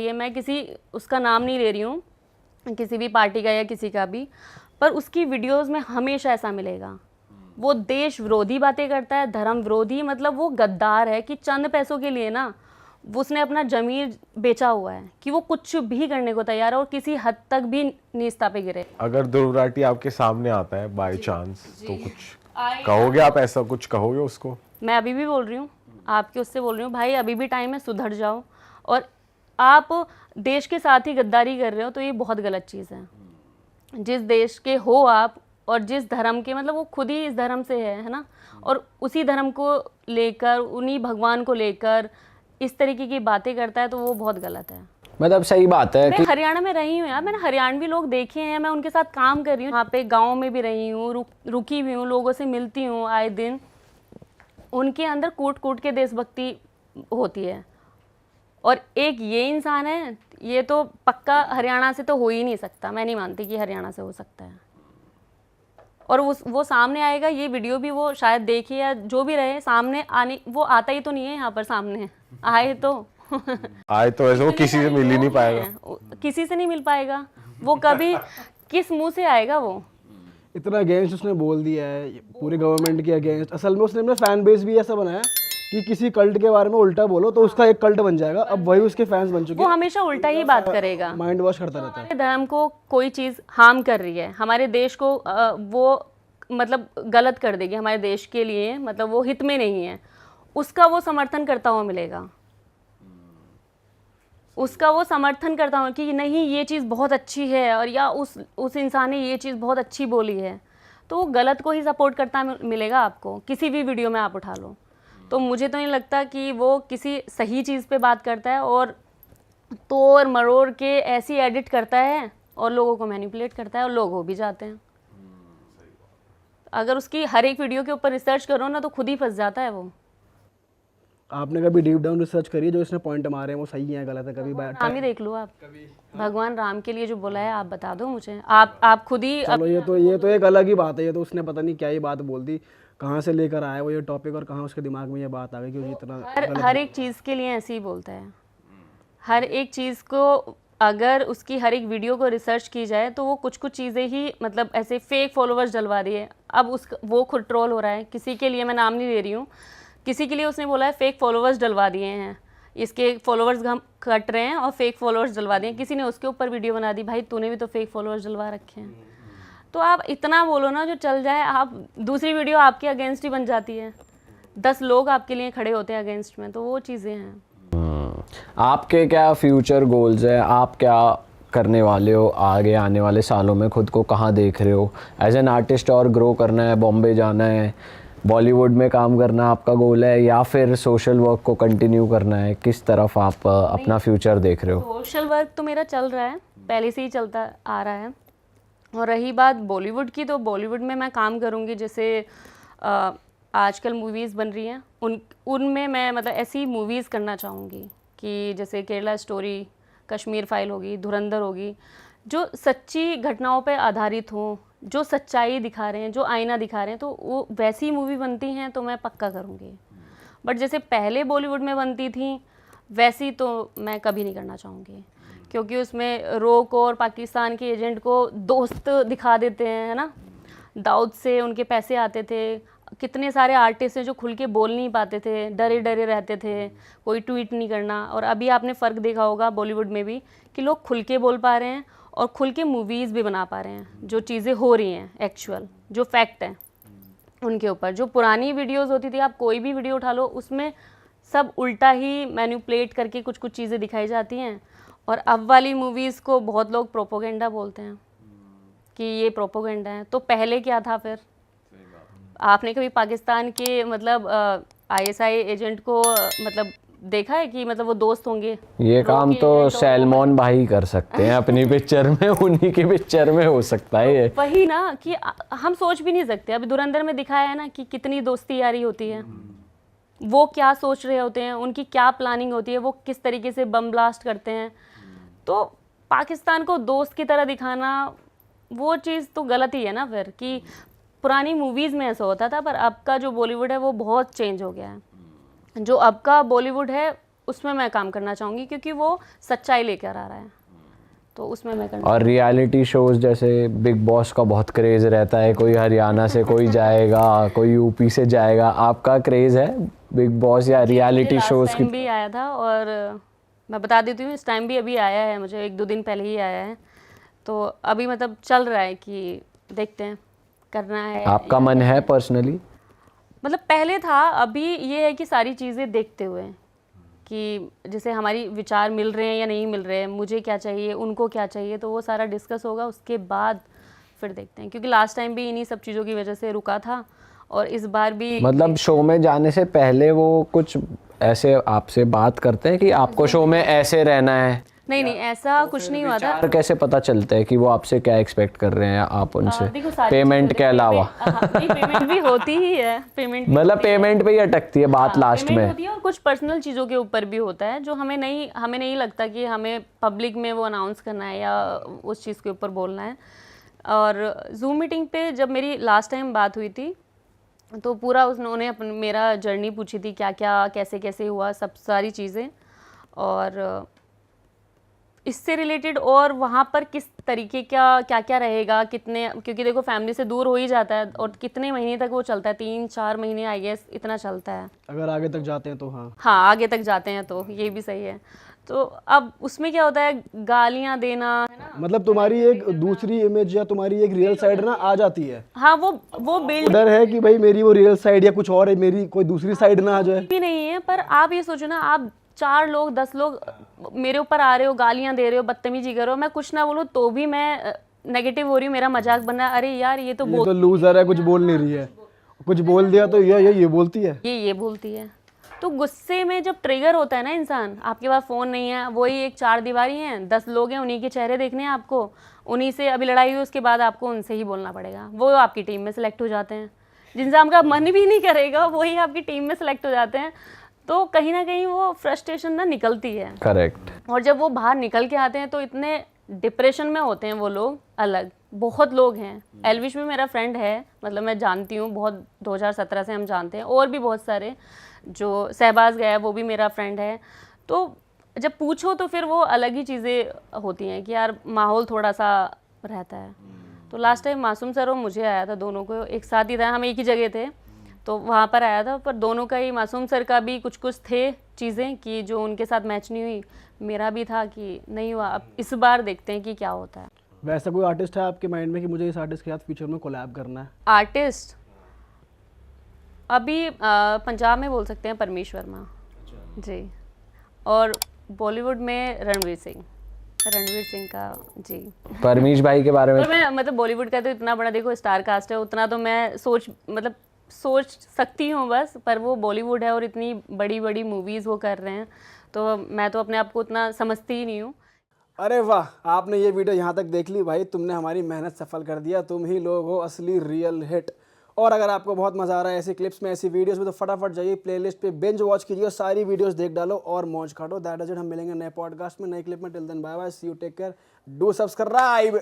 है, मैं किसी उसका नाम नहीं ले रही हूँ, किसी भी पार्टी का या किसी का भी, पर उसकी वीडियोस में हमेशा ऐसा मिलेगा, वो देश विरोधी बातें करता है, धर्म विरोधी, मतलब वो गद्दार है कि चंद पैसों के लिए ना वो उसने अपना ज़मीर बेचा हुआ है कि वो कुछ भी करने को तैयार है और किसी हद तक भी नीचता पे गिरे। अगर ध्रुव राठी आपके सामने आता है बाय चांस तो कुछ कहोगे आप, ऐसा कुछ कहोगे उसको? मैं अभी भी बोल रही हूँ, आपके उससे बोल रही हूँ, भाई अभी भी टाइम है, सुधर जाओ। और आप देश के साथ ही गद्दारी कर रहे हो तो ये बहुत गलत चीज़ है। जिस देश के हो आप और जिस धर्म के, मतलब वो खुद ही इस धर्म से है ना, और उसी धर्म को लेकर, उन्हीं भगवान को लेकर इस तरीके की बातें करता है तो वो बहुत गलत है। मतलब सही बात है मैं कि हरियाणा में रही हूँ यार, मैंने हरियाणवी लोग देखे हैं, मैं उनके साथ काम कर रही हूँ, वहाँ पे गाँव में भी रही हूँ, रुकी भी हूँ, लोगों से मिलती हूँ आए दिन। उनके अंदर कूट कूट के देशभक्ति होती है, और एक ये इंसान है, ये तो पक्का हरियाणा से तो हो ही नहीं सकता, मैं नहीं मानती कि हरियाणा से हो सकता है। और वो सामने आएगा, ये वीडियो भी वो शायद देखे या जो भी रहे, सामने आने, वो आता ही तो नहीं है यहाँ पर सामने, आए तो आए तो ऐसे वो किसी से मिल ही नहीं पाएगा, किसी से नहीं मिल पाएगा, वो कभी किस मुंह से आएगा? वो इतना अगेंस्ट उसने बोल दिया है पूरे गवर्नमेंट के अगेंस्ट। असल में उसने अपना फैन बेस भी ऐसा बनाया कि किसी कल्ट के बारे में उल्टा बोलो तो उसका एक कल्ट बन जाएगा। अब वही उसके फैंस बन चुके वो हैं, हमेशा उल्टा ही बात करेगा, माइंड वॉश करता रहता है। हमारे धर्म को कोई चीज़ हार्म कर रही है, हमारे देश को वो मतलब गलत कर देगी, हमारे देश के लिए मतलब वो हित में नहीं है, उसका वो समर्थन करता हुआ मिलेगा, उसका वो समर्थन करता हूँ कि नहीं ये चीज़ बहुत अच्छी है, और या उस इंसान ने ये चीज़ बहुत अच्छी बोली है, तो वो गलत को ही सपोर्ट करता मिलेगा आपको, किसी भी वीडियो में आप उठा लो। तो मुझे तो नहीं लगता कि वो किसी सही चीज़ पे बात करता है, और तोड़ मरोड़ के ऐसी एडिट करता है और लोगों को मैनिपुलेट करता है, और लोग हो भी जाते हैं। अगर उसकी हर एक वीडियो के ऊपर रिसर्च करो ना तो खुद ही फंस जाता है वो। आपने कभी डीप डाउन रिसर्च करी जो इसने पॉइंट मारे हैं वो सही है गलत है? कभी राम ही देख लो आप, भगवान राम के लिए जो बोला है आप बता दो मुझे, आप खुद ही। चलो ये तो एक अलग ही बात है, ये तो उसने पता नहीं क्या ही बात बोल दी, कहाँ से लेकर आया वो ये टॉपिक और कहाँ उसके दिमाग में ये बात आ गई कि इतना हर एक चीज़ के लिए ऐसे ही बोलता है, हर एक चीज़ को अगर उसकी हर एक वीडियो को रिसर्च की जाए तो वो कुछ चीज़ें ही मतलब ऐसे फेक फॉलोअर्स डलवा रही है। अब वो खुद ट्रोल हो रहा है, किसी के लिए मैं नाम नहीं ले रही हूँ, किसी के लिए उसने बोला है फेक फॉलोअर्स डलवा दिए हैं, इसके फॉलोअर्स हम कट रहे हैं और फेक फॉलोअर्स डलवा दिए हैं, किसी ने उसके ऊपर वीडियो बना दी, भाई तूने भी तो फेक फॉलोअर्स डलवा रखे हैं। तो आप इतना बोलो ना जो चल जाए, आप दूसरी वीडियो आपके अगेंस्ट ही बन जाती है, 10 लोग आपके लिए खड़े होते हैं अगेंस्ट में, तो वो चीज़ें हैं। आपके क्या फ्यूचर गोल्स है, आप क्या करने वाले हो आगे आने वाले सालों में, खुद को कहाँ देख रहे हो एज एन आर्टिस्ट? और ग्रो करना है, बॉम्बे जाना है, बॉलीवुड में काम करना आपका गोल है, या फिर सोशल वर्क को कंटिन्यू करना है? किस तरफ आप अपना फ्यूचर देख रहे हो? सोशल वर्क तो मेरा चल रहा है, पहले से ही चलता आ रहा है, और रही बात बॉलीवुड की, तो बॉलीवुड में मैं काम करूँगी, जैसे आजकल मूवीज़ बन रही हैं उनमें मैं मतलब ऐसी मूवीज़ करना चाहूँगी कि जैसे केरला स्टोरी, कश्मीर फाइल होगी, धुरंधर होगी, जो सच्ची घटनाओं पे आधारित हों, जो सच्चाई दिखा रहे हैं, जो आईना दिखा रहे हैं, तो वो वैसी मूवी बनती हैं तो मैं पक्का करूँगी। बट जैसे पहले बॉलीवुड में बनती थी वैसी तो मैं कभी नहीं करना चाहूँगी, क्योंकि उसमें रोक और पाकिस्तान के एजेंट को दोस्त दिखा देते हैं, है ना, दाऊद से उनके पैसे आते थे, कितने सारे आर्टिस्ट हैं जो खुल के बोल नहीं पाते थे, डरे डरे रहते थे, कोई ट्वीट नहीं करना। और अभी आपने फ़र्क देखा होगा बॉलीवुड में भी कि लोग खुल के बोल पा रहे हैं और खुल के मूवीज़ भी बना पा रहे हैं, जो चीज़ें हो रही हैं एक्चुअल, जो फैक्ट है उनके ऊपर। जो पुरानी वीडियोज़ होती थी, आप कोई भी वीडियो उठा लो, उसमें सब उल्टा ही मैनिपुलेट करके कुछ चीज़ें दिखाई जाती हैं, और अब वाली मूवीज़ को बहुत लोग प्रोपोगेंडा बोलते हैं कि ये प्रोपोगेंडा है। तो पहले क्या था फिर? आपने कभी पाकिस्तान के मतलब ISI एजेंट को मतलब देखा है कि मतलब वो दोस्त होंगे? ये काम तो सैलमोन भाई कर सकते हैं अपनी पिक्चर में, उन्हीं की पिक्चर में हो सकता है ये। वही ना कि हम सोच भी नहीं सकते। अभी धुरंधर में दिखाया है ना कि कितनी दोस्ती यारी होती है, वो क्या सोच रहे होते हैं, उनकी क्या प्लानिंग होती है, वो किस तरीके से बम ब्लास्ट करते हैं। तो पाकिस्तान को दोस्त की तरह दिखाना, वो चीज़ तो गलत ही है ना फिर। कि पुरानी मूवीज़ में ऐसा होता था, पर अब का जो बॉलीवुड है वो बहुत चेंज हो गया है। जो अब का बॉलीवुड है उसमें मैं काम करना चाहूँगी क्योंकि वो सच्चाई लेकर आ रहा है, तो उसमें मैं करना। और रियलिटी शोज जैसे बिग बॉस का बहुत क्रेज रहता है, कोई हरियाणा से कोई जाएगा, कोई यूपी से जाएगा, आपका क्रेज है बिग बॉस या रियलिटी शोज की? भी आया था और मैं बता देती हूँ, इस टाइम भी अभी आया है, मुझे 1-2 दिन पहले ही आया है, तो अभी मतलब चल रहा है कि देखते हैं करना है। आपका मन है पर्सनली? मतलब पहले था, अभी ये है कि सारी चीज़ें देखते हुए कि जैसे हमारी विचार मिल रहे हैं या नहीं मिल रहे हैं, मुझे क्या चाहिए, उनको क्या चाहिए, तो वो सारा डिस्कस होगा, उसके बाद फिर देखते हैं। क्योंकि लास्ट टाइम भी इन्हीं सब चीज़ों की वजह से रुका था और इस बार भी। मतलब शो में जाने से पहले वो कुछ ऐसे आपसे बात करते हैं कि आपको शो में ऐसे रहना है? नहीं, ऐसा कुछ नहीं हुआ था। और कैसे पता चलता है कि वो आपसे क्या एक्सपेक्ट कर रहे हैं आप उनसे, देखो सारी पेमेंट के अलावा? पेमेंट भी होती ही है, पेमेंट मतलब पेमेंट पे ही अटकती है बात लास्ट में? होती है और कुछ पर्सनल चीज़ों के ऊपर भी होता है जो हमें नहीं लगता कि हमें पब्लिक में वो अनाउंस करना है या उस चीज़ के ऊपर बोलना है। और जूम मीटिंग पे जब मेरी लास्ट टाइम बात हुई थी तो पूरा उन्होंने मेरा जर्नी पूछी थी, क्या क्या कैसे कैसे हुआ, सब सारी चीज़ें, और इससे रिलेटेड और वहाँ पर किस तरीके का क्या क्या रहेगा, कितने, क्योंकि देखो फैमिली से दूर हो ही जाता है और कितने महीने तक वो चलता है, 3-4 महीने आई गेस इतना चलता है, अगर आगे तक जाते हैं तो। हाँ आगे तक जाते हैं तो ये भी सही है। तो अब उसमें क्या होता है, गालियाँ देना, मतलब तुम्हारी एक दूसरी इमेज या तुम्हारी एक रियल साइड ना आ जाती है। हाँ वो बिल्ड डर है कि भाई मेरी वो रियल साइड या कुछ और है, मेरी कोई दूसरी साइड ना आ जाए। भी नहीं है, पर आप ये सोचो ना, आप 4 लोग 10 लोग मेरे ऊपर आ रहे हो, गालियां दे रहे हो, बदतमीजी कर रहे हो, मैं कुछ ना बोलूँ तो भी मैं नेगेटिव हो रही हूँ, मेरा मजाक बन रहा है, अरे यार ये तो लूजर है, कुछ बोल नहीं रही है, कुछ बोल दिया तो ये बोलती है, ये बोलती है। तो गुस्से में जब ट्रिगर होता है ना इंसान, आपके पास फ़ोन नहीं है, वही एक 4 दीवारी हैं, 10 लोग हैं, उन्हीं के चेहरे देखने हैं आपको, उन्हीं से अभी लड़ाई हुई, उसके बाद आपको उनसे ही बोलना पड़ेगा, वो आपकी टीम में सेलेक्ट हो जाते हैं, जिनसे आपका मन भी नहीं करेगा वही आपकी टीम में सेलेक्ट हो जाते हैं। तो कहीं ना कहीं वो फ्रस्ट्रेशन ना निकलती है। करेक्ट। और जब वो बाहर निकल के आते हैं तो इतने डिप्रेशन में होते हैं वो लोग, अलग बहुत लोग हैं। एलविश भी मेरा फ्रेंड है, मतलब मैं जानती हूँ बहुत, 2017 से हम जानते हैं, और भी बहुत सारे, जो सहबाज गया वो भी मेरा फ्रेंड है। तो जब पूछो तो फिर वो अलग ही चीज़ें होती हैं कि यार माहौल थोड़ा सा रहता है। तो लास्ट टाइम मासूम सर और मुझे आया था, दोनों को एक साथ ही था, हम एक ही जगह थे, तो वहाँ पर आया था, पर दोनों का ही, मासूम सर का भी कुछ थे चीज़ें कि जो उनके साथ मैच नहीं हुई, मेरा भी था कि नहीं हुआ। अब इस बार देखते हैं कि क्या होता है। वैसा कोई आर्टिस्ट है आपके माइंड में कि मुझे इस आर्टिस्ट के साथ फ्यूचर में कोलैब करना है? आर्टिस्ट अभी पंजाब में बोल सकते हैं परमीश वर्मा जी, और बॉलीवुड में रणवीर सिंह का जी। परमीश भाई के बारे में और मैं मतलब बॉलीवुड का तो इतना बड़ा देखो स्टार कास्ट है, उतना तो मैं सोच सकती हूँ बस, पर वो बॉलीवुड है और इतनी बड़ी बड़ी मूवीज़ वो कर रहे हैं, तो मैं तो अपने आप को उतना समझती ही नहीं हूँ। अरे वाह, आपने ये वीडियो यहाँ तक देख ली भाई, तुमने हमारी मेहनत सफल कर दिया, तुम ही लोग हो असली रियल हिट। और अगर आपको बहुत मज़ा आ रहा है ऐसी क्लिप्स में, ऐसी वीडियोस में, तो फटाफट जाइए प्लेलिस्ट पे बिंज वॉच कीजिए और सारी वीडियोस देख डालो और मौज काटो। That is it. हम मिलेंगे नए पॉडकास्ट में, नए क्लिप में। Till then bye bye, see you, take care, do subscribe.